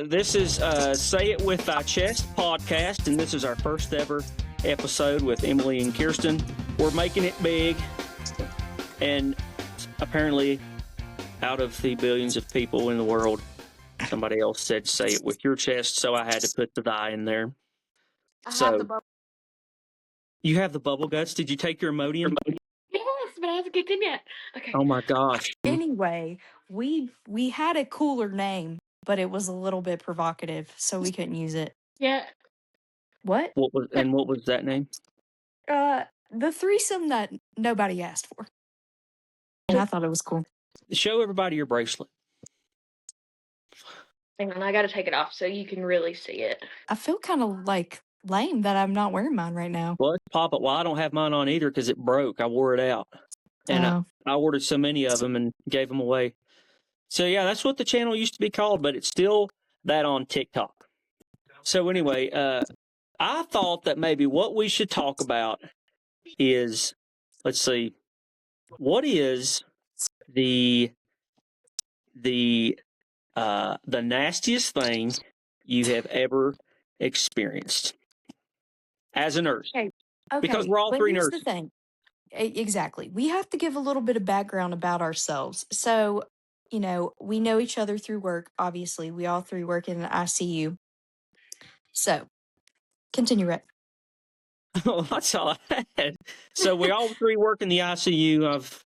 This is Say It With Thy Chest podcast, and this is our first ever episode with Emily and Kirsten. We're making it big, and apparently, out of the billions of people in the world, somebody else said say it with your chest, so I had to put the thy in there. I have the bubble. You have the bubble guts? Did you take your Imodium? Yes, but I haven't kicked in yet. Okay. Oh my gosh. Anyway, we had a cooler name, but it was a little bit provocative, so we couldn't use it. Yeah. What? What was that name? The threesome that nobody asked for. And I thought it was cool. Show everybody your bracelet. Hang on, I gotta take it off so you can really see it. I feel kind of like lame that I'm not wearing mine right now. Well, pop it. Well, I don't have mine on either because it broke. I wore it out. And I ordered so many of them and gave them away. So, yeah, that's what the channel used to be called, but it's still that on TikTok. So, anyway, I thought that maybe what we should talk about is, let's see, what is the nastiest thing you have ever experienced as a nurse? Okay. Because we're all three nurses. Here's the thing. Exactly. We have to give a little bit of background about ourselves. So, we know each other through work, obviously. We all three work in an ICU. So, continue, Rhett. Well, that's all I had. So we all three work in the ICU. I've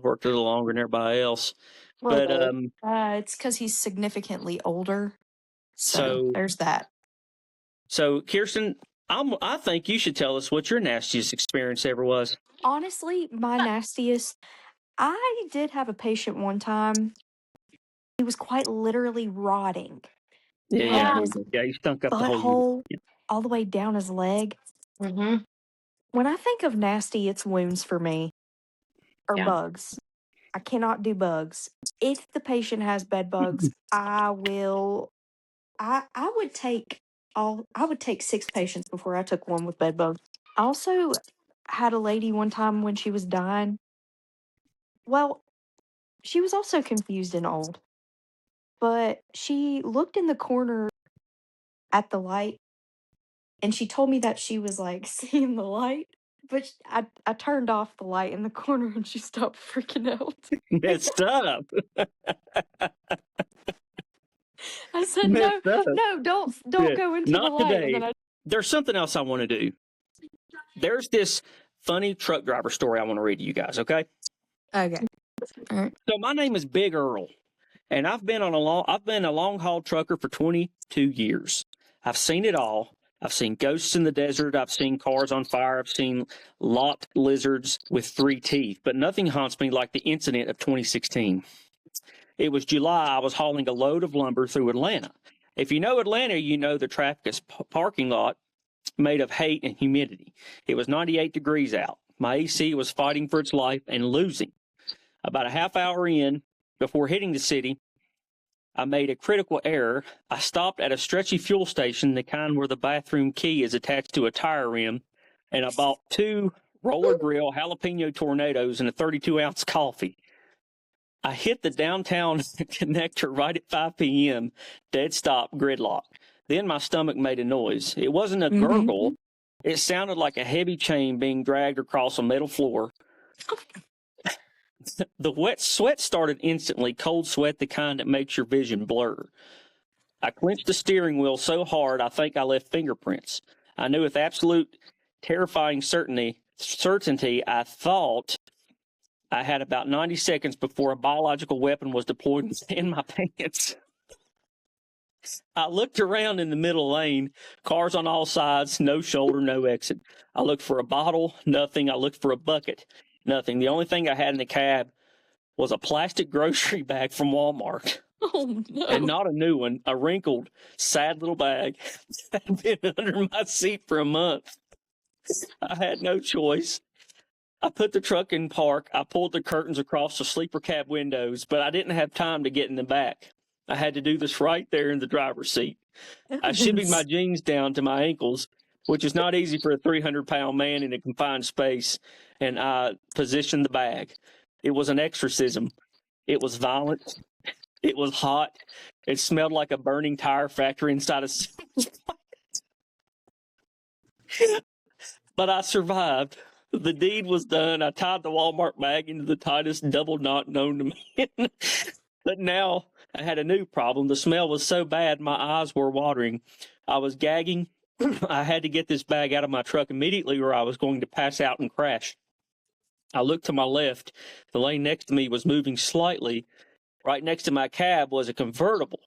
worked a little longer than everybody else. But it's because he's significantly older. So there's that. So, Kirsten, I think you should tell us what your nastiest experience ever was. Honestly, my nastiest, I did have a patient one time. He was quite literally rotting. Yeah, he stunk up the whole butthole all the way down his leg. Mm-hmm. When I think of nasty, it's wounds for me. Or bugs. I cannot do bugs. If the patient has bed bugs, I would take 6 patients before I took one with bed bugs. I also had a lady one time when she was dying. Well, she was also confused and old. But she looked in the corner at the light, and she told me that she was, seeing the light. But I turned off the light in the corner, and she stopped freaking out. Messed up. I said, no, don't go into the light. Today. There's something else I want to do. There's this funny truck driver story I want to read to you guys, okay? Okay. All right. So my name is Big Earl, and I've been a long haul trucker for 22 years. I've seen it all. I've seen ghosts in the desert. I've seen cars on fire. I've seen locked lizards with 3 teeth, but nothing haunts me like the incident of 2016. It was July. I was hauling a load of lumber through Atlanta. If you know Atlanta, you know the traffic is parking lot made of hate and humidity. It was 98 degrees out. My AC was fighting for its life and losing. About a half hour in, before hitting the city, I made a critical error. I stopped at a stretchy fuel station, the kind where the bathroom key is attached to a tire rim, and I bought 2 roller grill jalapeno tornadoes and a 32-ounce coffee. I hit the downtown connector right at 5 p.m., dead stop, gridlock. Then my stomach made a noise. It wasn't a gurgle. It sounded like a heavy chain being dragged across a metal floor. The wet sweat started instantly, cold sweat, the kind that makes your vision blur. I clenched the steering wheel so hard I think I left fingerprints. I knew with absolute terrifying certainty I thought I had about 90 seconds before a biological weapon was deployed in my pants. I looked around in the middle lane, cars on all sides, no shoulder, no exit. I looked for a bottle, nothing. I looked for a bucket, nothing. The only thing I had in the cab was a plastic grocery bag from Walmart. Oh, no. And not a new one, a wrinkled, sad little bag that had been under my seat for a month. I had no choice. I put the truck in park. I pulled the curtains across the sleeper cab windows, but I didn't have time to get in the back. I had to do this right there in the driver's seat. I shimmied my jeans down to my ankles, which is not easy for a 300-pound man in a confined space, and I positioned the bag. It was an exorcism. It was violent. It was hot. It smelled like a burning tire factory inside a but I survived. The deed was done. I tied the Walmart bag into the tightest double knot known to man. But now I had a new problem. The smell was so bad, my eyes were watering. I was gagging. I had to get this bag out of my truck immediately or I was going to pass out and crash. I looked to my left. The lane next to me was moving slightly. Right next to my cab was a convertible,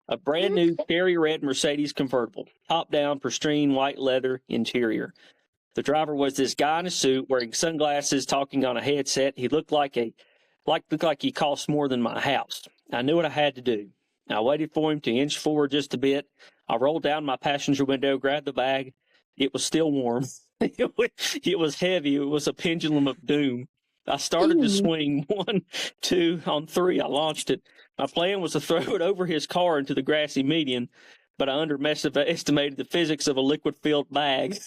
a brand new cherry red Mercedes convertible, top down, pristine white leather interior. The driver was this guy in a suit wearing sunglasses, talking on a headset. He looked like he cost more than my house. I knew what I had to do. I waited for him to inch forward just a bit. I rolled down my passenger window, grabbed the bag. It was still warm. It was heavy. It was a pendulum of doom. I started to swing 1, 2, on 3. I launched it. My plan was to throw it over his car into the grassy median, but I underestimated the physics of a liquid-filled bag.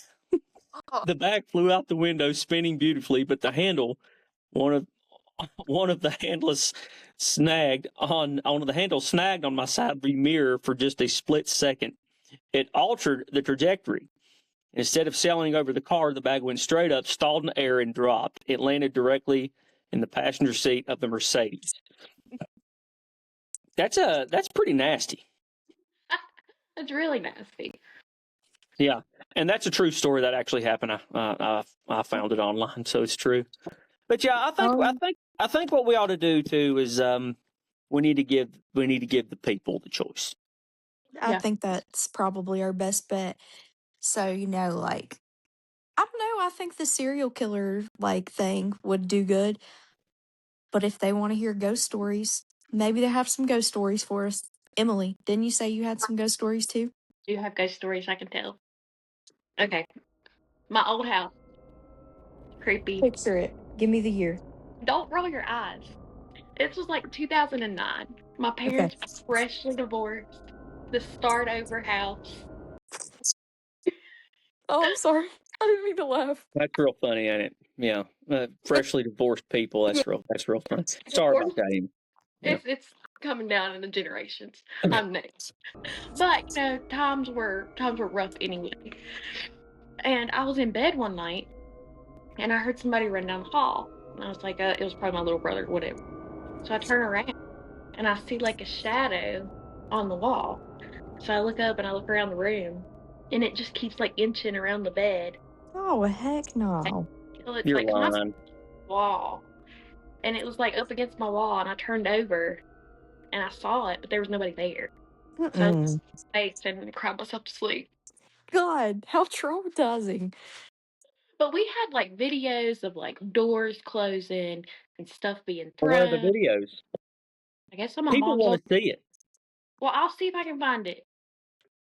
The bag flew out the window, spinning beautifully, but the handle, one of the handles snagged on my side view mirror for just a split second. It altered the trajectory. Instead of sailing over the car, the bag went straight up, stalled in the air, and dropped. It landed directly in the passenger seat of the Mercedes. That's pretty nasty. That's really nasty. Yeah, and that's a true story that actually happened. I found it online, so it's true. But yeah, I think what we ought to do too is we need to give the people the choice. I think that's probably our best bet. So, like, I don't know, I think the serial killer, thing would do good. But if they want to hear ghost stories, maybe they have some ghost stories for us. Emily, didn't you say you had some ghost stories too? Do you have ghost stories I can tell? Okay. My old house. Creepy. Picture it. Give me the year. Don't roll your eyes. This was like 2009. My parents were freshly divorced. The start over house. Oh, I'm sorry. I didn't mean to laugh. That's real funny, ain't it? Yeah, freshly divorced people. That's real funny. Sorry about that, Amy. It's coming down in the generations. I'm next. But times were rough anyway. And I was in bed one night, and I heard somebody run down the hall. And I was like, it was probably my little brother, whatever. So I turn around, and I see like a shadow on the wall. So I look up and I look around the room, and it just keeps like inching around the bed. Oh, heck no. It's You're like lying. Wall. And it was like up against my wall, and I turned over and I saw it, but there was nobody there. So I was face and cried myself to sleep. God, how traumatizing. But we had like videos of like doors closing and stuff being thrown. Where are the videos? I guess on my People mom's want to see it. Well, I'll see if I can find it.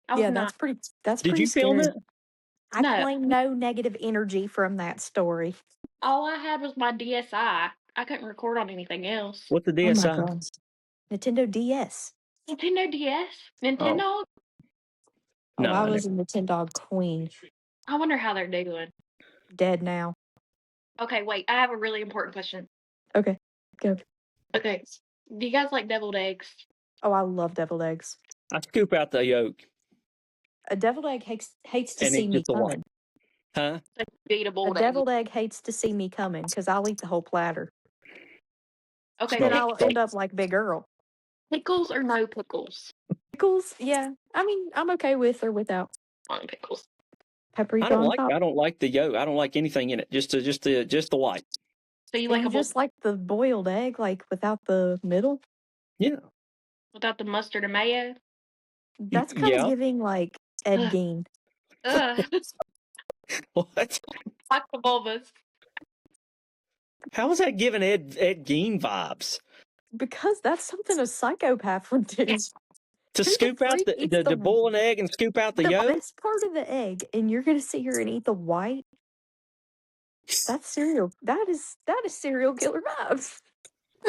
That's pretty Did you film scary. it? I claim no negative energy from that story. All I had was my DSi. I couldn't record on anything else. What's the DSi? Oh my gosh. Nintendo DS. Nintendo DS? Nintendo? No, I was a Nintendo queen. I wonder how they're doing. Dead now. Okay, wait. I have a really important question. Okay, go. Okay. Do you guys like deviled eggs? Oh, I love deviled eggs. I scoop out the yolk. A deviled egg hates to And see it's me just a coming. Huh? Beatable. A deviled egg hates to see me coming because I'll eat the whole platter. Okay, Then I'll end up like Big Earl. Pickles or no pickles? Pickles, yeah. I mean, I'm okay with or without. On pickles. Paprika on top. I don't like the yolk. I don't like anything in it. Just the white. So you And like just like the boiled egg, like without the middle? Yeah. Without the mustard and mayo? That's kind of giving like Ed Gein. What? Like the bulbas. How is that giving Ed Gein vibes? Because that's something a psychopath would do. To scoop out the boil an egg and scoop out the yolk? The best part of the egg, and you're gonna sit here and eat the white. That's cereal. That is serial killer vibes.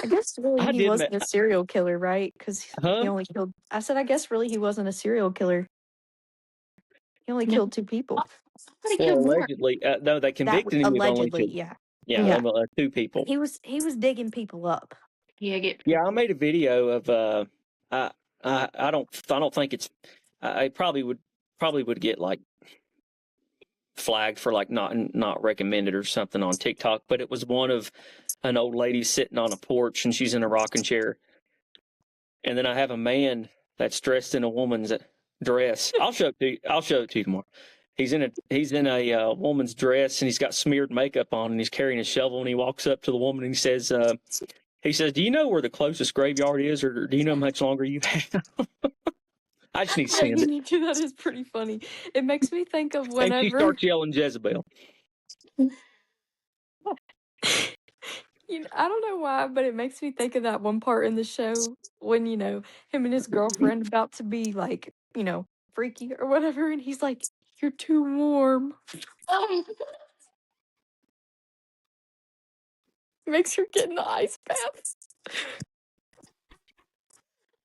I guess really he wasn't a serial killer, right? Because he only killed. I said, I guess really he wasn't a serial killer. He only killed 2 people. Well, allegedly, no, they convicted him. Allegedly, yeah, 2 people. He was digging people up. Yeah, I made a video of I don't think it's. I probably would get like flagged for like not recommended or something on TikTok. But it was one of an old lady sitting on a porch and she's in a rocking chair, and then I have a man that's dressed in a woman's dress. I'll show it to you tomorrow. He's in a woman's dress and he's got smeared makeup on and he's carrying a shovel and he walks up to the woman and he says, "Do you know where the closest graveyard is, or do you know how much longer you have?" I just need to send it. That is pretty funny. It makes me think of And whenever she starts yelling Jezebel. I don't know why, but it makes me think of that one part in the show when, him and his girlfriend about to be like, freaky or whatever, and he's like, "You're too warm." Makes her get in the ice bath.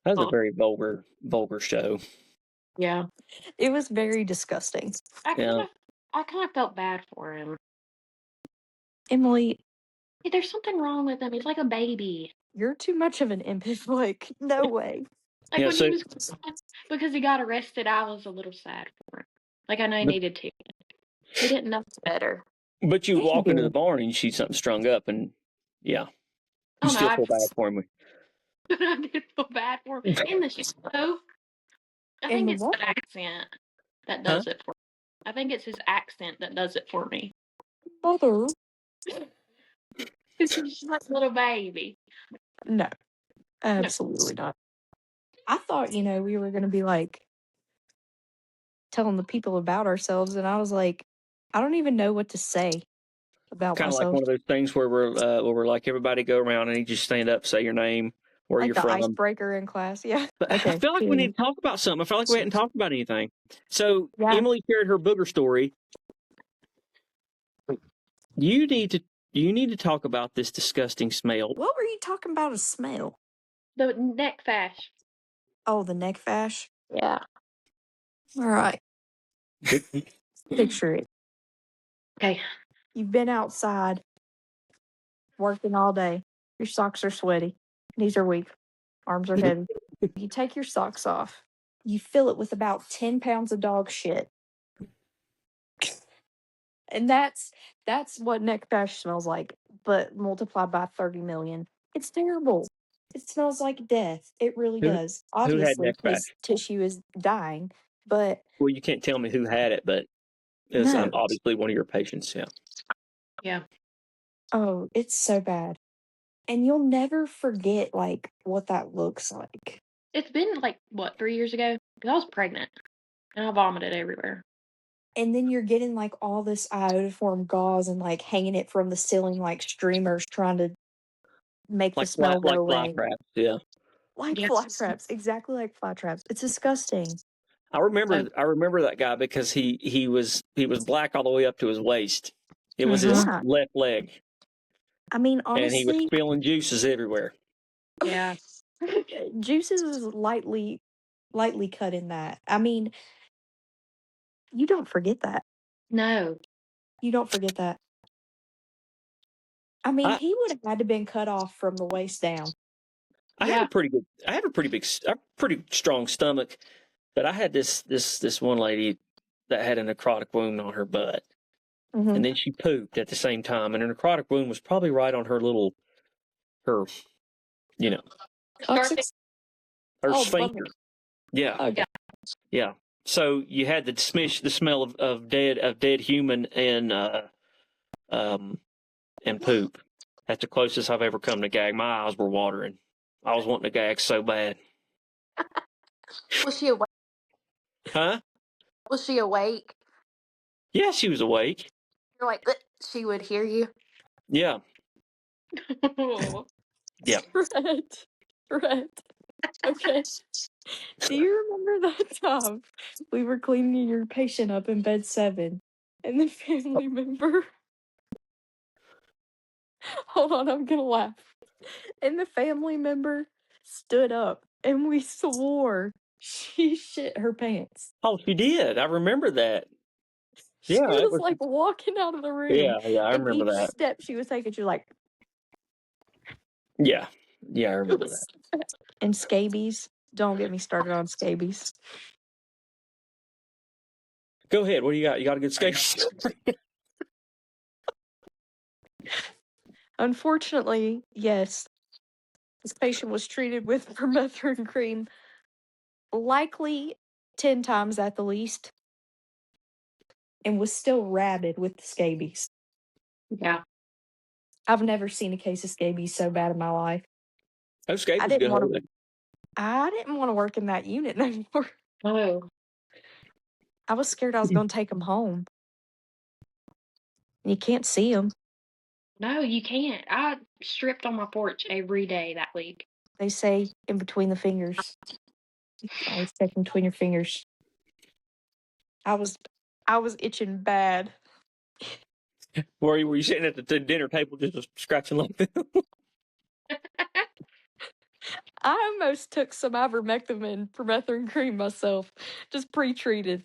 That was a very vulgar show. Yeah. It was very disgusting. I kind of felt bad for him. Emily, There's something wrong with him. He's like a baby. you're too much of an empath. Like, no way. Like Yeah, when so- he was because he got arrested, I was a little sad for him. Like I know he needed to. He didn't know better. But you Yeah, he walk into did. the barn and you see something strung up, and yeah, Oh, you no, still I feel bad for him. I did feel bad for him. In the show, I In think the it's what? the accent that does it for me. I think it's his accent that does it for me. Mother. He's just like a little baby. No, absolutely not. I thought, we were going to be like telling the people about ourselves, and I was like, I don't even know what to say about Kind of like myself. one of those things where we're like, everybody go around and you just stand up, say your name, where Like you're the from. icebreaker in class. Yeah. But Okay, I feel like we cool. need to talk about something. I feel like we hadn't talked about anything. So Yeah. Emily shared her booger story. You need to talk about this disgusting smell. What were you talking about? A smell? The neck fash. Oh, the neck fash. Yeah. All right. Picture it. Okay. You've been outside working all day. Your socks are sweaty. Knees are weak. Arms are heavy. You take your socks off. You fill it with about 10 pounds of dog shit. And that's what neck fash smells like, but multiplied by 30 million. It's terrible. It smells like death. It really Who- does. had Obviously, neck because fash? tissue is dying, but Well, you can't tell me who had it, but it's No. obviously one of your patients. Yeah. Yeah. oh, it's so bad. And you'll never forget like what that looks like. It's been like what 3 years ago? Because I was pregnant and I vomited everywhere. And then you're getting like all this iodoform gauze and like hanging it from the ceiling like streamers trying to make the smell go fly away. traps. Yeah. Like Yes. fly traps. Exactly like fly traps. It's disgusting. I remember that guy because he was black all the way up to his waist. It was his Yeah. left leg, I mean, and he was honestly, spilling juices everywhere. Yeah. juices was lightly cut in that. I mean, you don't forget that. No. You don't forget that. I mean, I- he would have had to been cut off from the waist down. I have a pretty strong stomach, but I had this one lady that had a necrotic wound on her butt, Mhm. and then she pooped at the same time, and her necrotic wound was probably right on her Coccyx? Oh, sphincter. Yeah. Okay. Yeah. So you had the smell of dead human and poop. That's the closest I've ever come to gag. My eyes were watering. I was wanting to gag so bad. Was she awake? Huh? Was she awake? Yeah, she was awake. You're like she would hear you. Yeah. Yeah. Right. Okay. Do you remember that time we were cleaning your patient up in bed 7 and the family member? Hold on, I'm gonna laugh. And the family member stood up and we swore she shit her pants. Oh, she did. I remember that. She Yeah, it was was- like walking out of the room. Yeah, I and remember each that. step she was taking, she was like, Yeah. Yeah, I remember that. and scabies. Don't get me started on scabies. Go ahead. What do you got? You got a good scabies? Unfortunately, yes, this patient was treated with permethrin cream, likely 10 times at the least, and was still rabid with the scabies. Yeah. I've never seen a case of scabies so bad in my life. Those scabies didn't go wanna- away. I didn't want to work in that unit anymore. Oh. I was scared I was going to take them home. You can't see them. No, you can't. I stripped on my porch every day that week. They say in between the fingers. Always check in between your fingers. I was itching bad. Were you sitting at the dinner table just scratching like that? I almost took some ivermectin and permethrin cream myself, just pre-treated.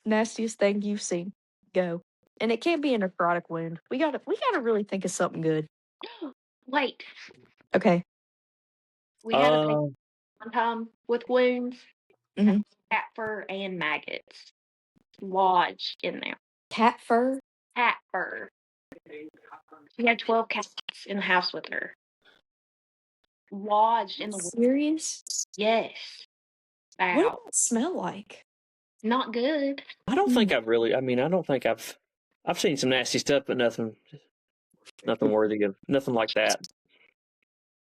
Nastiest thing you've seen. Go. And it can't be a necrotic wound. We gotta really think of something good. Wait, Okay. we had a patient one time with wounds, Mhm. cat fur, and maggots lodged in there. Cat fur. Cat fur. She had 12 cats in the house with her. Lodged in the wound. Serious? Yes. What Wow. does it smell like? Not good. I don't think I've really. I mean, I don't think I've seen some nasty stuff, but nothing worthy of nothing like that.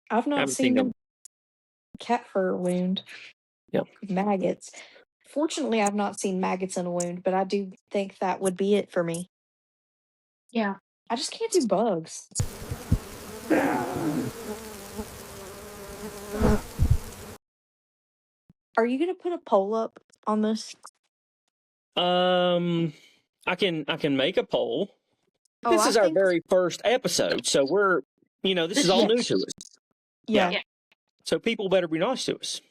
I've I not haven't seen seen a cat fur wound. Yep. Maggots. Fortunately, I've not seen maggots in a wound, but I do think that would be it for me. Yeah. I just can't do bugs. Are you gonna put a poll up on this? I can make a poll. Oh, This I is our think- very first episode, so we're this is all new to us. Yeah. So people better be nice to us.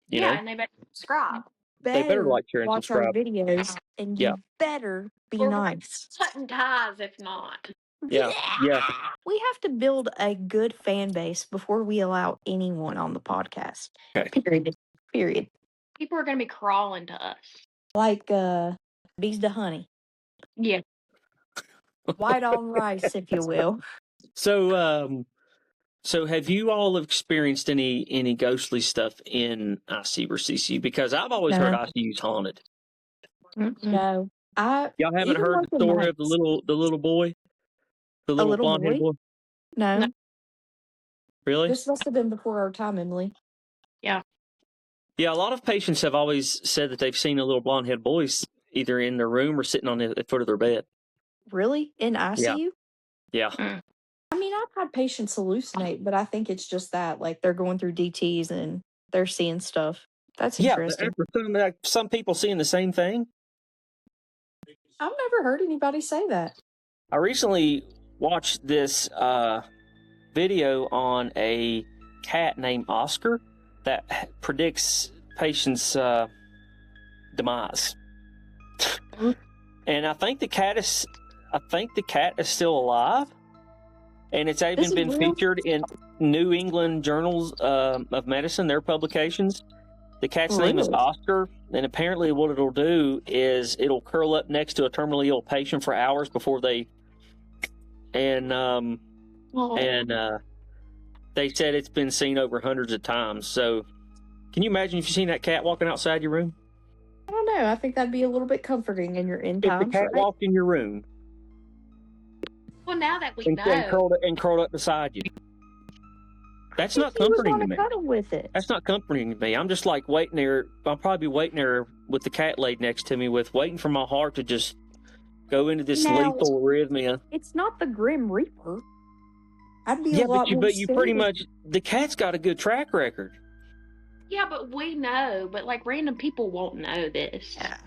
You Yeah, know, and they better subscribe. they better like, share, and watch our subscribe. videos, and you Yeah. better be Or- nice. Cutting ties if not. Yeah. We have to build a good fan base before we allow anyone on the podcast. Okay. Period. People are going to be crawling to us. Like bees to honey. Yeah. White on rice, if you will. So have you all experienced any ghostly stuff in ICU or CCU? Because I've always heard No. ICU's haunted. No. Y'all haven't Even heard the working story of the little boy, the little little blonde-haired boy? No. No. Really? This must have been before our time, Emily. Yeah, a lot of patients have always said that they've seen a little blonde-headed boy either in their room or sitting on the foot of their bed. Really? In ICU? Yeah. I mean, I've had patients hallucinate, but I think it's just that, like, they're going through DTs and they're seeing stuff. That's Yeah, but interesting. after some people seeing the same thing. I've never heard anybody say that. I recently watched this video on a cat named Oscar that predicts patients' demise. And I think the cat is still alive, and it's This even is been real? featured in New England Journals of Medicine, their publications. The cat's name is Really? Oscar, and apparently what it'll do is it'll curl up next to a terminally ill patient for hours before they they said it's been seen over hundreds of times. So can you imagine if you seen that cat walking outside your room? I don't know. I think that'd be a little bit comforting in your end If the times. cat right? walked in your room Well, now that we and know. curled up beside you, that's not If he was comforting on to a me. cuddle with it. That's not comforting to me. I'm just like waiting there. I'll probably be waiting there with the cat laid next to me, waiting for my heart to just go into this Now- lethal arrhythmia. It's not the Grim Reaper. I'd be Yeah, a lot more but you pretty scared. much, the cat's got a good track record. Yeah, but we know. But like random people won't know this. Yeah.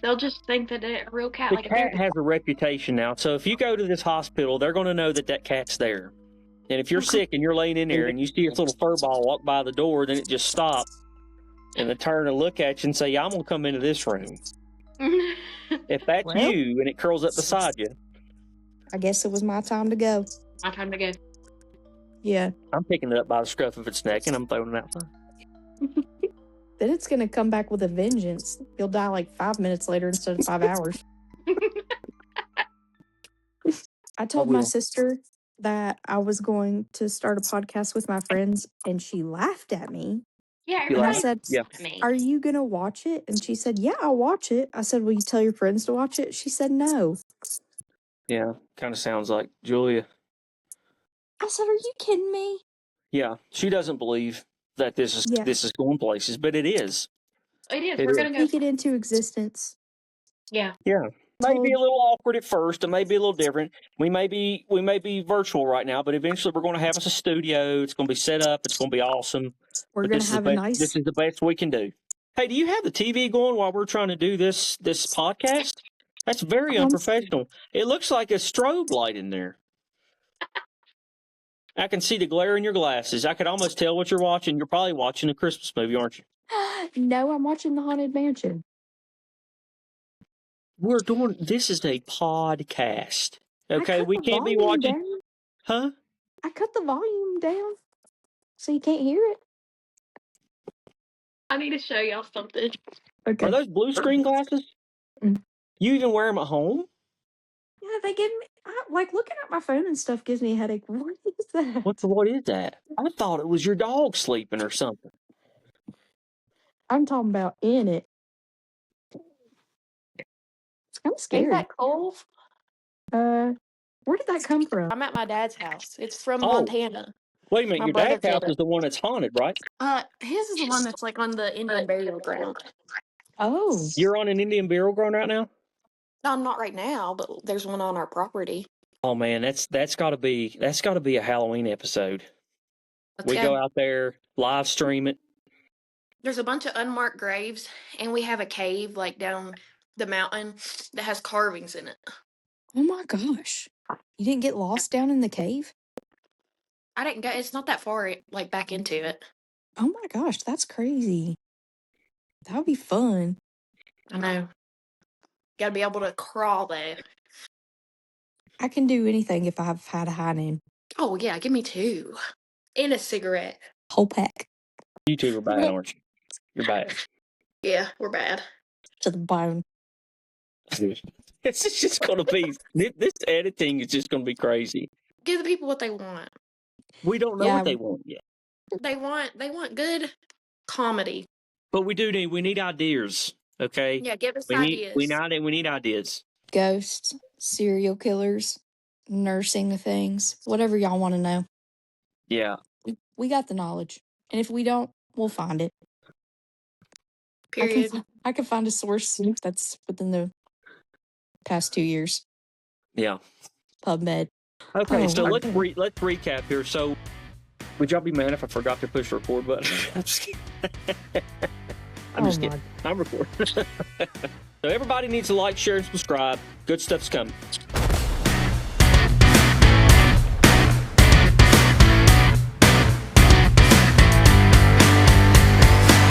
They'll just think that it's a real cat. The Like cat has a reputation now, so if you go to this hospital, they're going to know that cat's there. And if you're sick and you're laying in there and you see this little fur ball walk by the door, then it just stops and they turn and look at you and say, "Yeah, I'm going to come into this room." If that's Well- you and it curls up beside you, I guess it was my time to go. My time to go. Yeah. I'm picking it up by the scruff of its neck and I'm throwing it outside. Then it's gonna come back with a vengeance. You'll die like 5 minutes later instead of 5 hours. I told my will. sister that I was going to start a podcast with my friends, and she laughed at me. Yeah, You And I laughed? everybody said, Yeah. me. "Are you gonna watch it?" And she said, "Yeah, I'll watch it." I said, "Will you tell your friends to watch it?" She said, "No." Yeah. Kind of sounds like Julia. I said, "Are you kidding me?" Yeah. She doesn't believe that this Yeah. is going places, but it is. It is. It We're is. gonna go. Speak it into existence. Yeah. Yeah. Maybe a Told- little awkward at first, and maybe a little different. We may be virtual right now, but eventually we're going to have us a studio. It's going to be set up. It's going to be awesome. We're But gonna this is the have a best. nice. This is the best we can do. Hey, do you have the TV going while we're trying to do this podcast? That's very unprofessional. It looks like a strobe light in there. I can see the glare in your glasses. I could almost tell what you're watching. You're probably watching a Christmas movie, aren't you? No, I'm watching the Haunted Mansion. We're doing. This is a podcast. I Okay, cut we the can't be volume watching. down. Huh? I cut the volume down so you can't hear it. I need to show y'all something. Okay. Are those blue screen glasses? Mm. You even wear them at home? Yeah, they give me like looking at my phone and stuff gives me a headache. What is that? What is that? I thought it was your dog sleeping or something. I'm talking about in it. It's kind of Ain't scary. that cool? Where did that come from? I'm at my dad's house. It's from Oh. Montana. Wait a minute, My your brother dad's house killed it. is the one that's haunted, right? His is the one that's like on the Indian burial ground. Oh, You're on an Indian burial ground right now? No, not right now, but there's one on our property. Oh man, that's got to be a Halloween episode. Let's We go. go out there, live stream it. There's a bunch of unmarked graves, and we have a cave like down the mountain that has carvings in it. oh my gosh! You didn't get lost down in the cave? I didn't get. It's not that far, like back into it. Oh my gosh, that's crazy. That would be fun. I know. Got to be able to crawl there. I can do anything if I've had a high noon. Oh yeah, give me 2 and a cigarette. Whole pack You two are bad, aren't you? You're bad. Yeah, we're bad. to the bone. It's just going to be this editing is just going to be crazy. Give the people what they want. We don't know Yeah. what they want yet, They want good comedy. but we need ideas. Okay, Yeah, give us we ideas. need ideas. Ghosts, serial killers, nursing things, whatever y'all want to know. Yeah, We got the knowledge. And if we don't, we'll find it. Period. I can find a source that's within the past 2 years. yeah. PubMed. Okay, Oh, so my let's recap here. So, would y'all be mad if I forgot to push the record button? I'm just kidding. I'm just kidding. I'm recording. So everybody needs to like, share, and subscribe. Good stuff's coming.